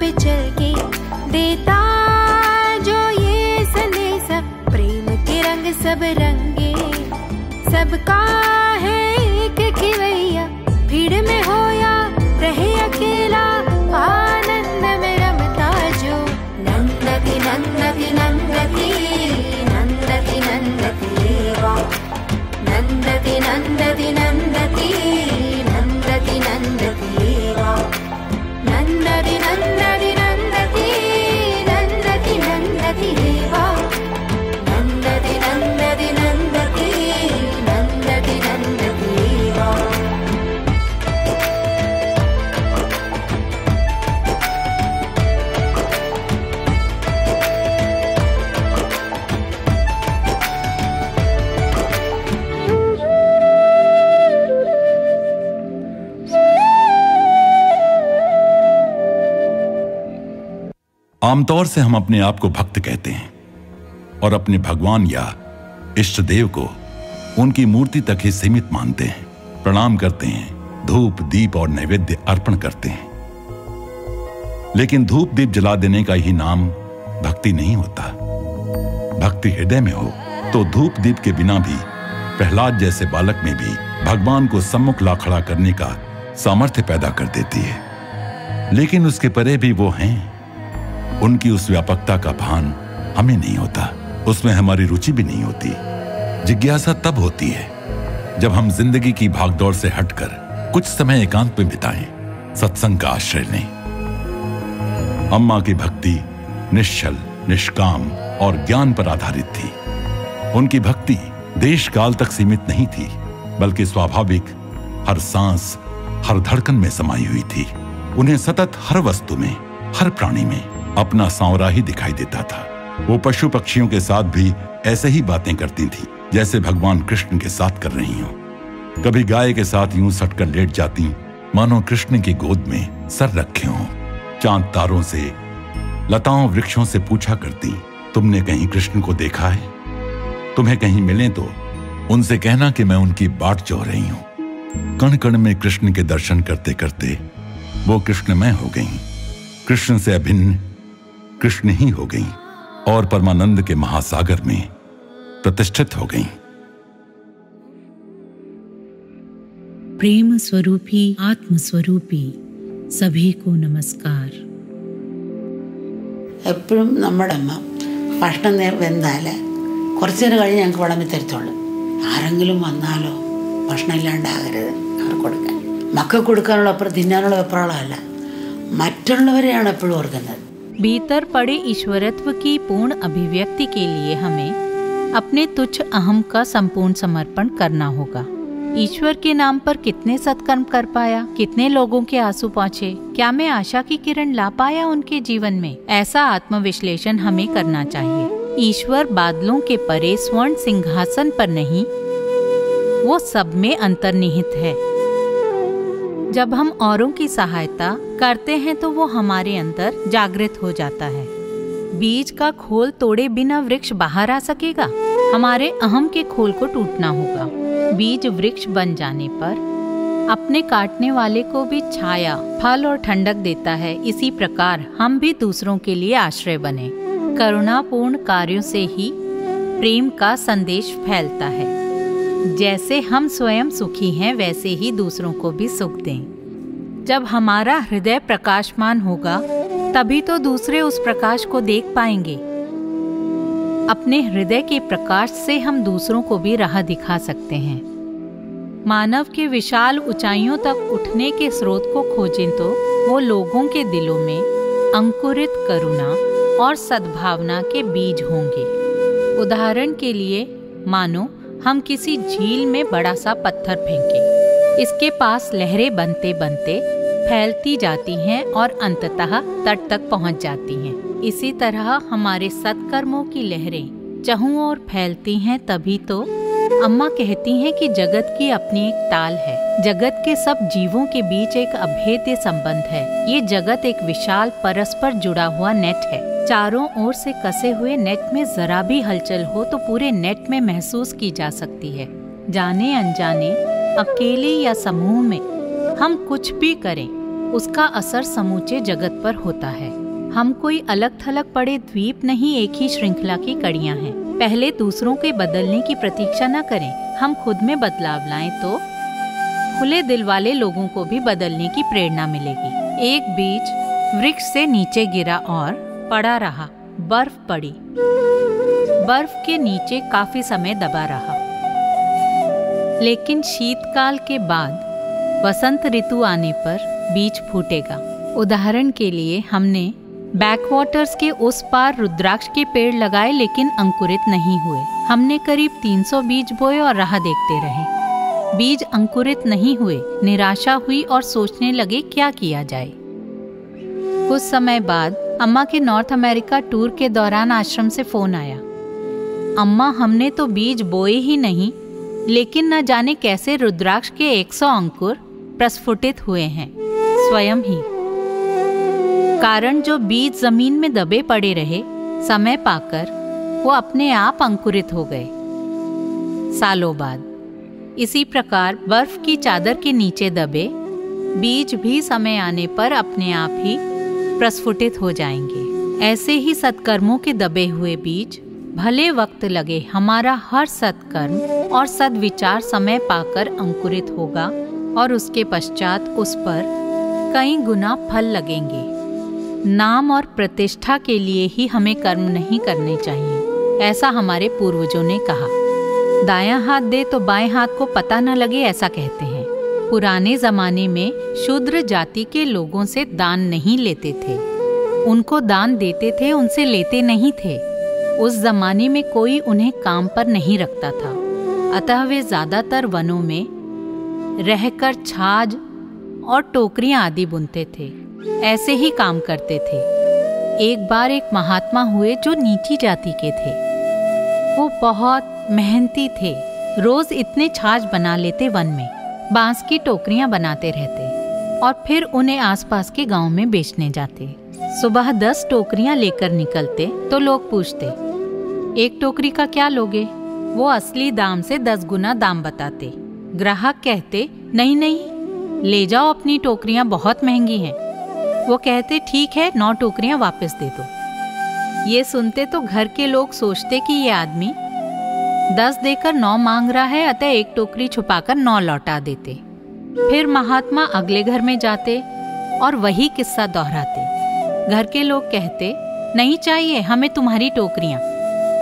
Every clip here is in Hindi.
पे चल के देता जो ये संदेशा, प्रेम के रंग सब रंगे, सबका है एक खिवैया, भीड़ में हो या रहे अकेला, आनंद में रमता जो नंदती नंदती नंदती नंदती नंदती देवा, नंदती नंदती नंदती नंदती नंदती देवा, नंदती नंदती नंदती नंदती नंदती देवा, नंदती नंदती नंदती नंदती नंदती देवा। आमतौर से हम अपने आप को भक्त कहते हैं और अपने भगवान या इष्ट देव को उनकी मूर्ति तक ही सीमित मानते हैं, प्रणाम करते हैं, धूप दीप और नैवेद्य अर्पण करते हैं। लेकिन धूप दीप जला देने का ही नाम भक्ति नहीं होता। भक्ति हृदय में हो तो धूप दीप के बिना भी प्रहलाद जैसे बालक में भी भगवान को सम्मुख ला खड़ा करने का सामर्थ्य पैदा कर देती है। लेकिन उसके परे भी वो हैं, उनकी उस व्यापकता का भान हमें नहीं होता, उसमें हमारी रुचि भी नहीं होती। जिज्ञासा तब होती है जब हम जिंदगी की भागदौड़ से हटकर कुछ समय एकांत में बिताएं, सत्संग का आश्रय लें। अम्मा की भक्ति निश्चल, निष्काम और ज्ञान पर आधारित थी। उनकी भक्ति देश काल तक सीमित नहीं थी, बल्कि स्वाभाविक हर सांस, हर धड़कन में समाई हुई थी। उन्हें सतत हर वस्तु में, हर प्राणी में अपना सांवरा ही दिखाई देता था। वो पशु पक्षियों के साथ भी ऐसे ही बातें करती थी जैसे भगवान कृष्ण के साथ कर रही हों। कभी गाय के साथ यूं सटकर लेट जाती मानो कृष्ण की गोद में सर रखे हों। चांद तारों से, लताओं वृक्षों से पूछा करती, तुमने कहीं कृष्ण को देखा है? तुम्हें कहीं मिले तो उनसे कहना कि मैं उनकी बाट जोह रही हूं। कण कण में कृष्ण के दर्शन करते करते वो कृष्णमय हो गईं, कृष्ण से अभिन्न कृष्ण ही हो गईं और परमानंद के महासागर में प्रतिष्ठित हो गईं। प्रेम स्वरूपी आत्म स्वरूपी सभी को नमस्कार। എപ്പോഴും നമ്മുടെ അമ്മ ഭക്ഷണം വെന്താൽ കുറച്ചു നേരം കഴിഞ്ഞ് ഞങ്ങൾക്ക് വിളമ്പി തരത്തുള്ളൂ. ആരെങ്കിലും വന്നാലോ ഭക്ഷണം ഇല്ലാണ്ടാകരുത് അവർക്ക് കൊടുക്കാൻ. മക്കൾക്ക് കൊടുക്കാനുള്ള അപ്പുറം തിന്നാനുള്ള വെപ്രാളമല്ല, മറ്റുള്ളവരെയാണ് എപ്പോഴും ഓർക്കുന്നത്. भीतर पड़े ईश्वरत्व की पूर्ण अभिव्यक्ति के लिए हमें अपने तुच्छ अहम का संपूर्ण समर्पण करना होगा। ईश्वर के नाम पर कितने सत्कर्म कर पाया, कितने लोगों के आंसू पहुँचे, क्या मैं आशा की किरण ला पाया उनके जीवन में? ऐसा आत्मविश्लेषण हमें करना चाहिए। ईश्वर बादलों के परे स्वर्ण सिंहासन पर नहीं, वो सब में अंतर्निहित है। जब हम औरों की सहायता करते हैं तो वो हमारे अंदर जागृत हो जाता है। बीज का खोल तोड़े बिना वृक्ष बाहर आ सकेगा? हमारे अहम के खोल को टूटना होगा। बीज वृक्ष बन जाने पर अपने काटने वाले को भी छाया, फल और ठंडक देता है। इसी प्रकार हम भी दूसरों के लिए आश्रय बने। करुणापूर्ण कार्यों से ही प्रेम का संदेश फैलता है। जैसे हम स्वयं सुखी हैं वैसे ही दूसरों को भी सुख दें। जब हमारा हृदय प्रकाशमान होगा तभी तो दूसरे उस प्रकाश को देख पाएंगे। अपने हृदय के प्रकाश से हम दूसरों को भी राह दिखा सकते हैं। मानव के विशाल ऊंचाइयों तक उठने के स्रोत को खोजें तो वो लोगों के दिलों में अंकुरित करुणा और सद्भावना के बीज होंगे। उदाहरण के लिए मानो हम किसी झील में बड़ा सा पत्थर फेंकें। इसके पास लहरें बनते बनते फैलती जाती हैं और अंततः तट तक पहुंच जाती हैं। इसी तरह हमारे सत्कर्मों की लहरें चहुं ओर फैलती हैं। तभी तो अम्मा कहती हैं कि जगत की अपनी एक ताल है। जगत के सब जीवों के बीच एक अभेद्य संबंध है। ये जगत एक विशाल परस्पर जुड़ा हुआ नेट है। चारों ओर से कसे हुए नेट में जरा भी हलचल हो तो पूरे नेट में महसूस की जा सकती है। जाने अनजाने, अकेले या समूह में हम कुछ भी करें, उसका असर समूचे जगत पर होता है। हम कोई अलग थलग पड़े द्वीप नहीं, एक ही श्रृंखला की कड़ियां हैं। पहले दूसरों के बदलने की प्रतीक्षा न करें, हम खुद में बदलाव लाएं तो खुले दिल वाले लोगों को भी बदलने की प्रेरणा मिलेगी। एक बीज वृक्ष से नीचे गिरा और पड़ा रहा, बर्फ पड़ी, बर्फ के नीचे काफी समय दबा रहा। लेकिन शीतकाल के बाद वसंत ऋतु आने पर बीज फूटेगा। उदाहरण के लिए हमने बैकवाटर्स के उस पार रुद्राक्ष के पेड़ लगाए, लेकिन अंकुरित नहीं हुए। हमने करीब 300 बीज बोए और राह देखते रहे। बीज अंकुरित नहीं हुए, निराशा हुई और सोचने लगे क्या किया जाए। कुछ समय बाद अम्मा के नॉर्थ अमेरिका टूर के दौरान आश्रम से फोन आया। अम्मा, हमने तो बीज बोए ही नहीं, लेकिन न जाने कैसे रुद्राक्ष के 100 अंकुर प्रस्फुटित हुए हैं स्वयं ही। कारण जो बीज जमीन में दबे पड़े रहे, समय पाकर वो अपने आप अंकुरित हो गए सालों बाद। इसी प्रकार बर्फ की चादर के नीचे दबे बीज भी समय आने पर अपने आप ही प्रस्फुटित हो जाएंगे। ऐसे ही सत्कर्मों के दबे हुए बीज, भले वक्त लगे, हमारा हर सत्कर्म और सद्विचार समय पाकर अंकुरित होगा और उसके पश्चात उस पर कई गुना फल लगेंगे। नाम और प्रतिष्ठा के लिए ही हमें कर्म नहीं करने चाहिए, ऐसा हमारे पूर्वजों ने कहा। दायां हाथ दे तो बाएं हाथ को पता न लगे, ऐसा कहते हैं। पुराने जमाने में शूद्र जाति के लोगों से दान नहीं लेते थे, उनको दान देते थे, उनसे लेते नहीं थे। उस जमाने में कोई उन्हें काम पर नहीं रखता था, अतः वे ज्यादातर वनों में रहकर छाछ और टोकरियां आदि बुनते थे, ऐसे ही काम करते थे। एक बार एक महात्मा हुए जो नीची जाति के थे। वो बहुत मेहनती थे, रोज इतने छाछ बना लेते, वन में बांस की टोकरियां बनाते रहते और फिर उन्हें आसपास के गांव में बेचने जाते। सुबह 10 टोकरियां लेकर निकलते तो लोग पूछते, एक टोकरी का क्या लोगे? वो असली दाम से 10 गुना दाम बताते। ग्राहक कहते, नहीं नहीं, ले जाओ अपनी टोकरियां बहुत महंगी हैं। वो कहते, ठीक है, 9 टोकरियां वापस दे दो। ये सुनते तो घर के लोग सोचते कि ये आदमी 10 देकर 9 मांग रहा है, अतः एक टोकरी छुपाकर 9 लौटा देते। फिर महात्मा अगले घर में जाते और वही किस्सा दोहराते। घर के लोग कहते, नहीं चाहिए हमें तुम्हारी टोकरियां।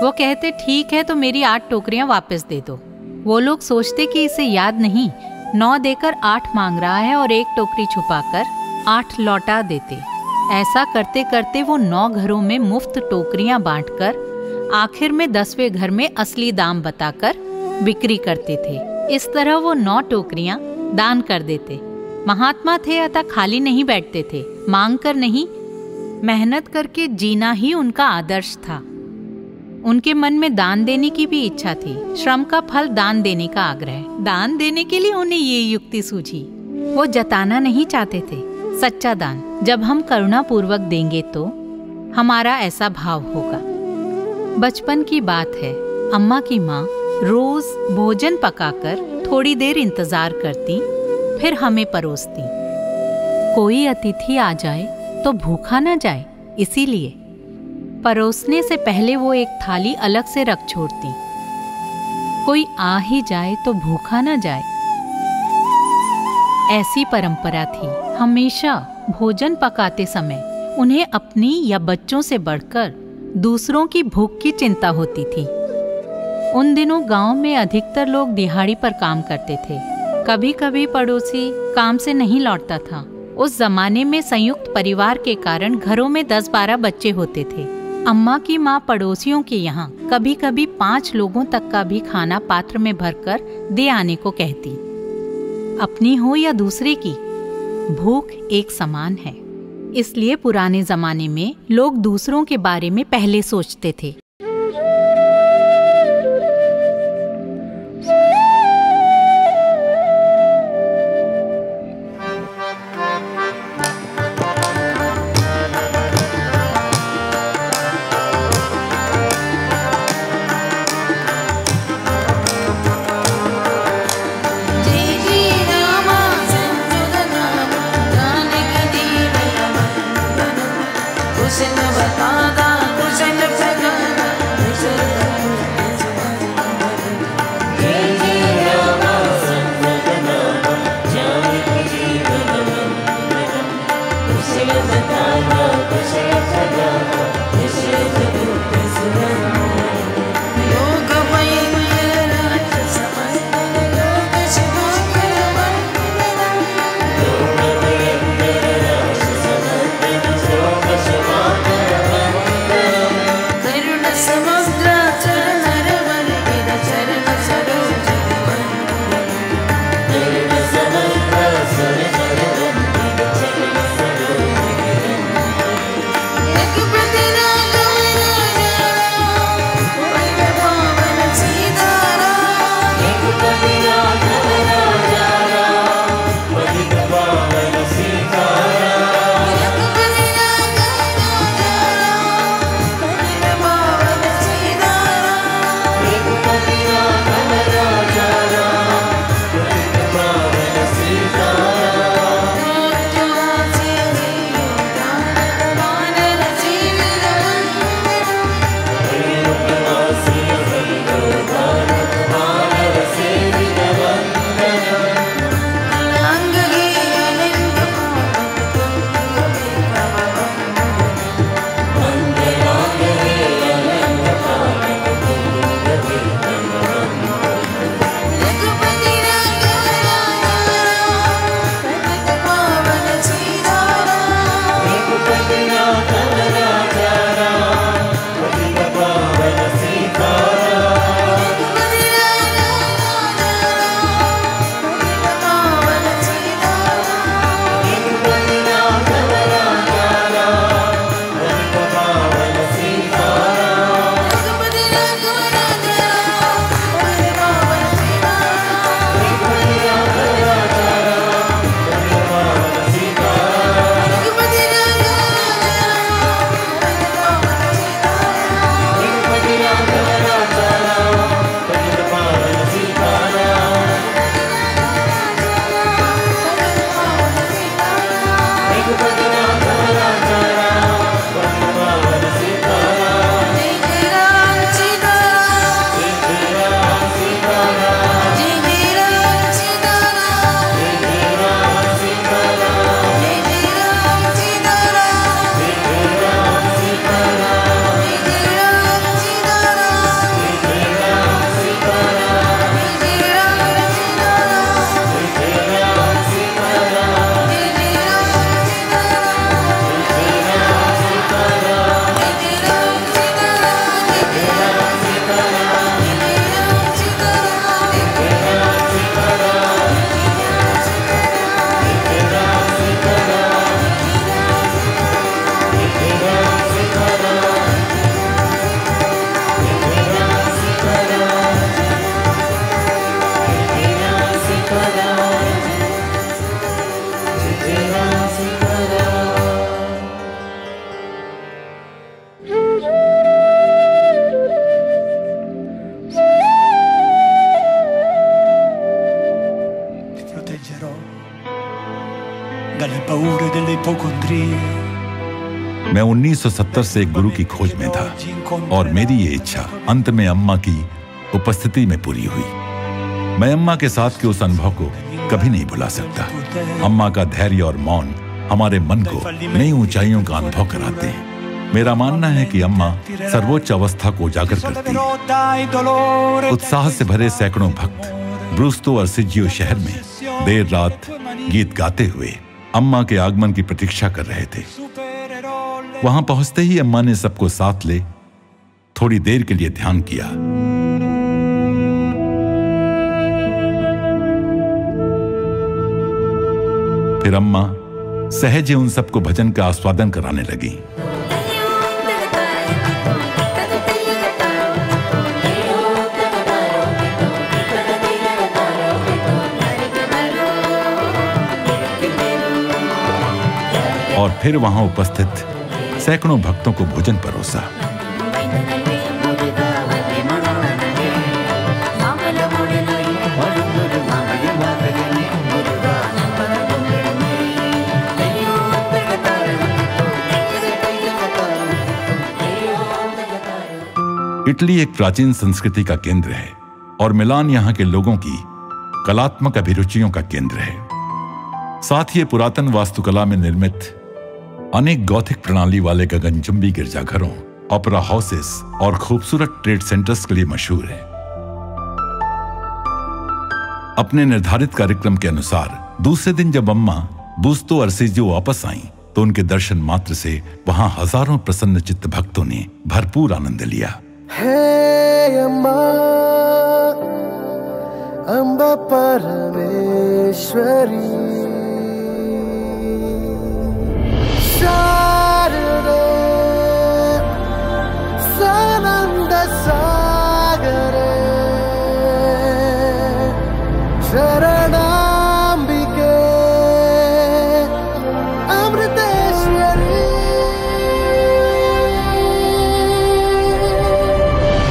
वो कहते, ठीक है, तो मेरी 8 टोकरियां वापस दे दो। वो लोग सोचते कि इसे याद नहीं, 9 देकर 8 मांग रहा है और एक टोकरी छुपाकर 8 लौटा देते। ऐसा करते करते वो 9 घरों में मुफ्त टोकरियां बांटकर आखिर में 10वें घर में असली दाम बताकर बिक्री करते थे। इस तरह वो 9 टोकरियां दान कर देते। महात्मा थे, अतः खाली नहीं बैठते थे, मांग कर नहीं, मेहनत करके जीना ही उनका आदर्श था। उनके मन में दान देने की भी इच्छा थी, श्रम का फल दान देने का आग्रह। दान देने के लिए उन्हें ये युक्ति सूझी, वो जताना नहीं चाहते थे, सच्चा दान। जब हम करुणा पूर्वक देंगे तो हमारा ऐसा भाव होगा। बचपन की बात है, अम्मा की माँ रोज भोजन पकाकर थोड़ी देर इंतजार करती, फिर हमें परोसती। कोई अतिथि आ जाए तो भूखा न जाए, इसीलिए परोसने से पहले वो एक थाली अलग से रख छोड़ती। कोई आ ही जाए तो भूखा न जाए, ऐसी परंपरा थी। हमेशा भोजन पकाते समय उन्हें अपनी या बच्चों से बढ़कर दूसरों की भूख की चिंता होती थी। उन दिनों गांव में अधिकतर लोग दिहाड़ी पर काम करते थे। कभी कभी पड़ोसी काम से नहीं लौटता था। उस जमाने में संयुक्त परिवार के कारण घरों में 10-12 बच्चे होते थे। अम्मा की माँ पड़ोसियों के यहाँ कभी कभी 5 लोगों तक का भी खाना पात्र में भरकर दे आने को कहती। अपनी हो या दूसरे की, भूख एक समान है। इसलिए पुराने जमाने में लोग दूसरों के बारे में पहले सोचते थे। जय जय रामा संयुग नामा, जानकी paure delle ipocondrie. मैं 1970 से एक गुरु की खोज में था और मेरी ये इच्छा अंत में अम्मा की उपस्थिति में पूरी हुई। मैं अम्मा के साथ के उस अनुभव को कभी नहीं भुला सकता। अम्मा का धैर्य और मौन हमारे मन को नई ऊंचाइयों का अनुभव कराते हैं। मेरा मानना है कि अम्मा सर्वोच्च अवस्था को उजागर करती है। उत्साह से भरे सैकड़ों भक्त ब्रूस्तो अर्सिजियो शहर में देर रात गीत गाते हुए अम्मा के आगमन की प्रतीक्षा कर रहे थे। वहां पहुंचते ही अम्मा ने सबको साथ ले थोड़ी देर के लिए ध्यान किया। फिर अम्मा सहज उन सबको भजन का आस्वादन कराने लगी। और फिर वहां उपस्थित सैकड़ों भक्तों को भोजन परोसा। इटली एक प्राचीन संस्कृति का केंद्र है और मिलान यहाँ के लोगों की कलात्मक अभिरुचियों का केंद्र है। साथ ही पुरातन वास्तुकला में निर्मित अनेक गॉथिक प्रणाली वाले गगनचुंबी गिरजाघरों, ओपेरा हाउसेस और खूबसूरत ट्रेड सेंटर्स के लिए मशहूर है। अपने निर्धारित कार्यक्रम के अनुसार दूसरे दिन जब अम्मा बूस्तो अर्सिजियो वापस आईं, तो उनके दर्शन मात्र से वहां हजारों प्रसन्न चित्त भक्तों ने भरपूर आनंद लिया। हे अम्मा, अम्बा परमेश्वरी, शारदे सानंद सागरे, शरणांबिके अमृतेश्वरी,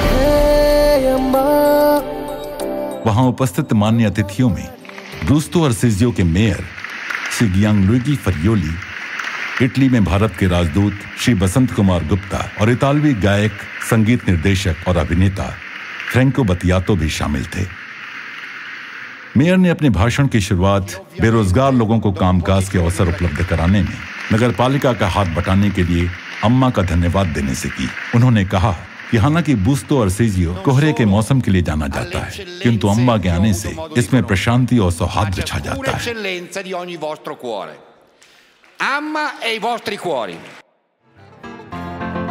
हे अम्मा। वहां उपस्थित मान्य अतिथियों में ब्रूस्तो अर्सिजियो के मेयर श्री गियांगलुइगी फरियोली, इटली में भारत के राजदूत श्री बसंत कुमार गुप्ता और इतालवी गायक, संगीत निर्देशक और अभिनेता फ्रैंको बतियातो भी शामिल थे। मेयर ने अपने भाषण की शुरुआत बेरोजगार लोगों को कामकाज के अवसर उपलब्ध कराने में नगरपालिका का हाथ बटाने के लिए अम्मा का धन्यवाद देने से की। उन्होंने कहा कि हालांकि बूस्तो अर्सिजियो कोहरे के मौसम के लिए जाना जाता है, किंतु अम्मा के आने से इसमें प्रशांति और सौहार्द छा जाता है।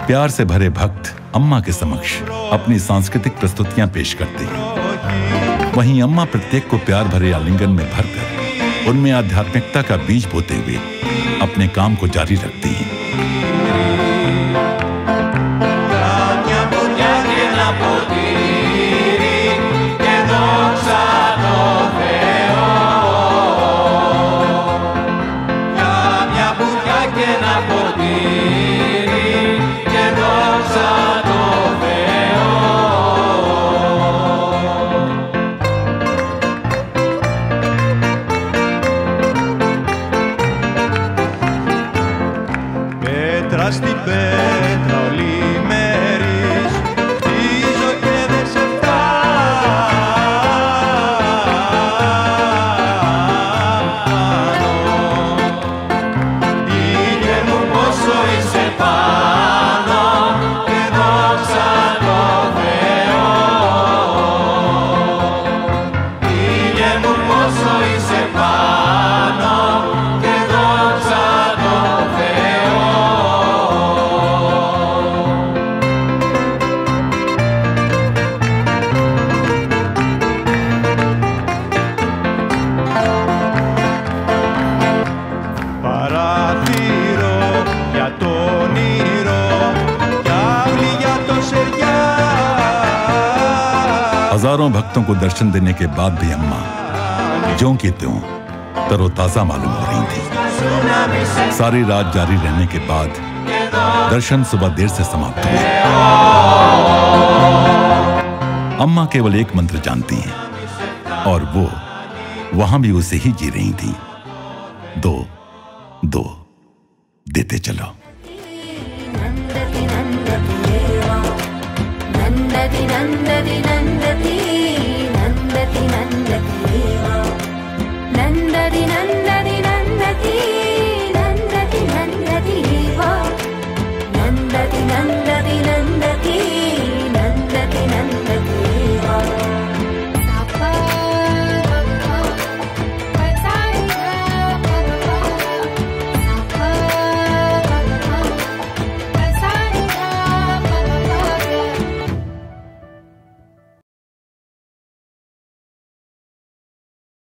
प्यार से भरे भक्त अम्मा के समक्ष अपनी सांस्कृतिक प्रस्तुतियां पेश करते हैं। वहीं अम्मा प्रत्येक को प्यार भरे आलिंगन में भरकर उनमें आध्यात्मिकता का बीज बोते हुए अपने काम को जारी रखती हैं। Στην πέτρα ολημέρης χτίζω και δεν σε φτάνω. Ήλιε μου πόσο είσαι πάνω και δόξα τω Θεώ. Ήλιε μου πόσο είσαι πάνω και δόξα τω Θεώ. हजारों भक्तों को दर्शन देने के बाद भी अम्मा ज्यों की त्यों तरोताजा मालूम हो रही थी। सारी रात जारी रहने के बाद दर्शन सुबह देर से समाप्त हुए। अम्मा केवल एक मंत्र जानती हैं और वो वहां भी उसे ही जी रही थी। 2 दो, देते चलो। नंदति नंदति देवा, नंदति नंदति नंदति, नंदति नंदति